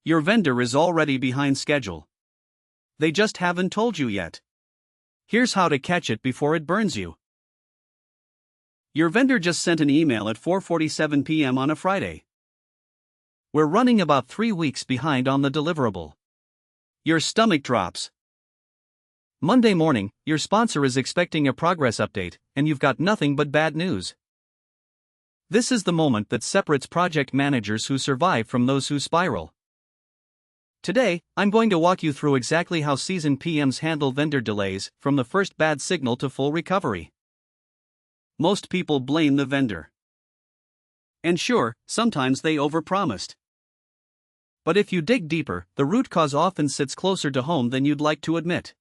Your vendor is already behind schedule. They just haven't told you yet. Here's how to catch it before it burns you. Your vendor just sent an email at 4:47 p.m. on a Friday. We're running about 3 weeks behind on the deliverable. Your stomach drops. Monday morning, your sponsor is expecting a progress update, and you've got nothing but bad news. This is the moment that separates project managers who survive from those who spiral. Today, I'm going to walk you through exactly how seasoned PMs handle vendor delays, from the first bad signal to full recovery. Most people blame the vendor. And sure, sometimes they overpromised. But if you dig deeper, the root cause often sits closer to home than you'd like to admit.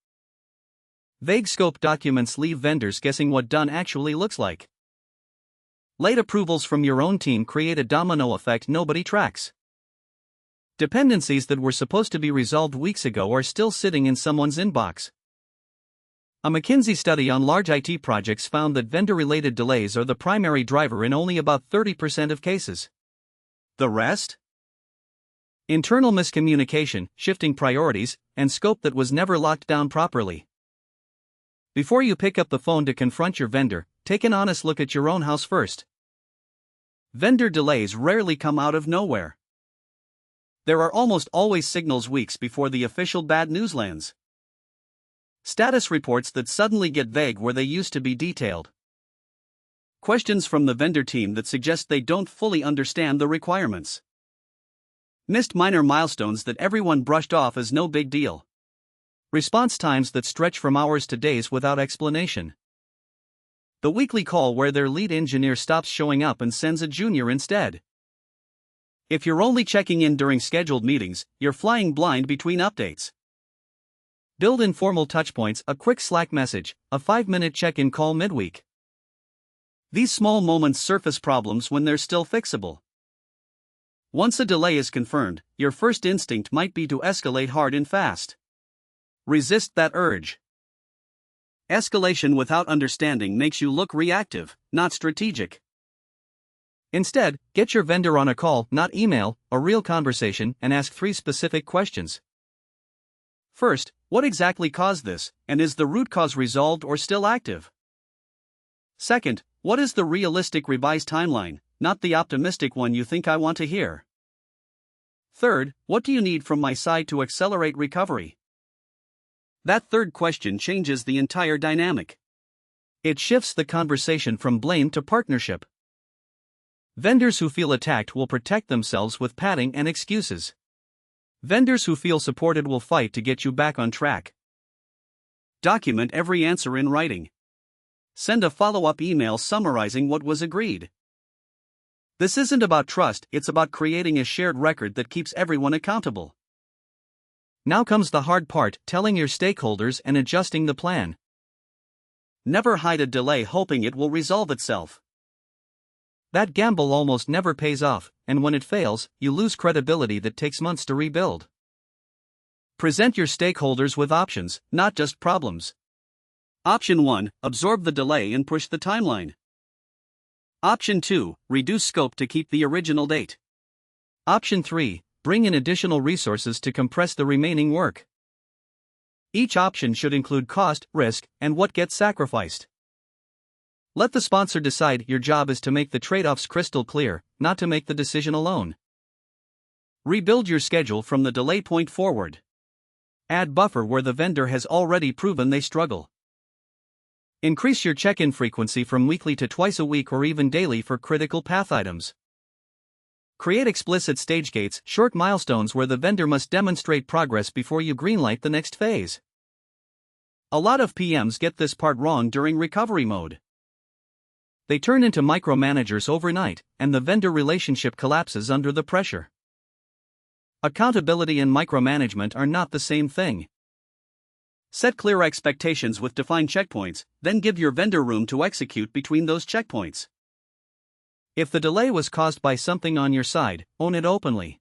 Vague scope documents leave vendors guessing what done actually looks like. Late approvals from your own team create a domino effect nobody tracks. Dependencies that were supposed to be resolved weeks ago are still sitting in someone's inbox. A McKinsey study on large IT projects found that vendor-related delays are the primary driver in only about 30% of cases. The rest? Internal miscommunication, shifting priorities, and scope that was never locked down properly. Before you pick up the phone to confront your vendor, take an honest look at your own house first. Vendor delays rarely come out of nowhere. There are almost always signals weeks before the official bad news lands. Status reports that suddenly get vague where they used to be detailed. Questions from the vendor team that suggest they don't fully understand the requirements. Missed minor milestones that everyone brushed off as no big deal. Response times that stretch from hours to days without explanation. The weekly call where their lead engineer stops showing up and sends a junior instead. If you're only checking in during scheduled meetings, you're flying blind between updates. Build informal touchpoints, a quick Slack message, a 5-minute check-in call midweek. These small moments surface problems when they're still fixable. Once a delay is confirmed, your first instinct might be to escalate hard and fast. Resist that urge. Escalation without understanding makes you look reactive, not strategic. Instead, get your vendor on a call, not email, a real conversation, and ask 3 specific questions. First, what exactly caused this, and is the root cause resolved or still active? Second, what is the realistic revised timeline, not the optimistic one you think I want to hear? Third, what do you need from my side to accelerate recovery? That third question changes the entire dynamic. It shifts the conversation from blame to partnership. Vendors who feel attacked will protect themselves with padding and excuses. Vendors who feel supported will fight to get you back on track. Document every answer in writing. Send a follow-up email summarizing what was agreed. This isn't about trust, it's about creating a shared record that keeps everyone accountable. Now comes the hard part, telling your stakeholders and adjusting the plan. Never hide a delay hoping it will resolve itself. That gamble almost never pays off, and when it fails, you lose credibility that takes months to rebuild. Present your stakeholders with options, not just problems. Option 1, absorb the delay and push the timeline. Option 2, reduce scope to keep the original date. Option 3, bring in additional resources to compress the remaining work. Each option should include cost, risk, and what gets sacrificed. Let the sponsor decide. Your job is to make the trade-offs crystal clear, not to make the decision alone. Rebuild your schedule from the delay point forward. Add buffer where the vendor has already proven they struggle. Increase your check-in frequency from weekly to twice a week or even daily for critical path items. Create explicit stage gates, short milestones where the vendor must demonstrate progress before you greenlight the next phase. A lot of PMs get this part wrong during recovery mode. They turn into micromanagers overnight, and the vendor relationship collapses under the pressure. Accountability and micromanagement are not the same thing. Set clear expectations with defined checkpoints, then give your vendor room to execute between those checkpoints. If the delay was caused by something on your side, own it openly.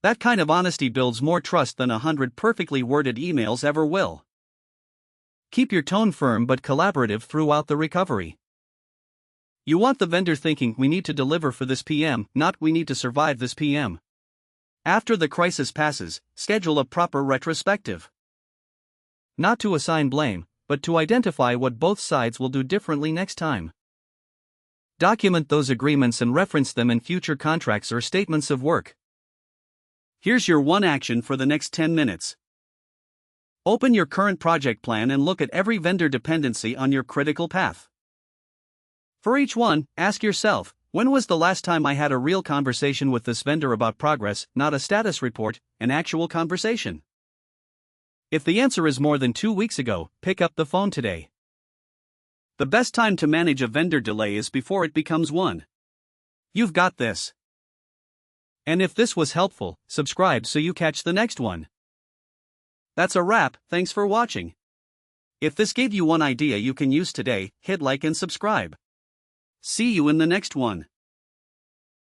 That kind of honesty builds more trust than 100 perfectly worded emails ever will. Keep your tone firm but collaborative throughout the recovery. You want the vendor thinking, we need to deliver for this PM, not we need to survive this PM. After the crisis passes, schedule a proper retrospective. Not to assign blame, but to identify what both sides will do differently next time. Document those agreements and reference them in future contracts or statements of work. Here's your one action for the next 10 minutes. Open your current project plan and look at every vendor dependency on your critical path. For each one, ask yourself, when was the last time I had a real conversation with this vendor about progress, not a status report, an actual conversation? If the answer is more than 2 weeks ago, pick up the phone today. The best time to manage a vendor delay is before it becomes one. You've got this. And if this was helpful, subscribe so you catch the next one. That's a wrap, thanks for watching. If this gave you one idea you can use today, hit like and subscribe. See you in the next one.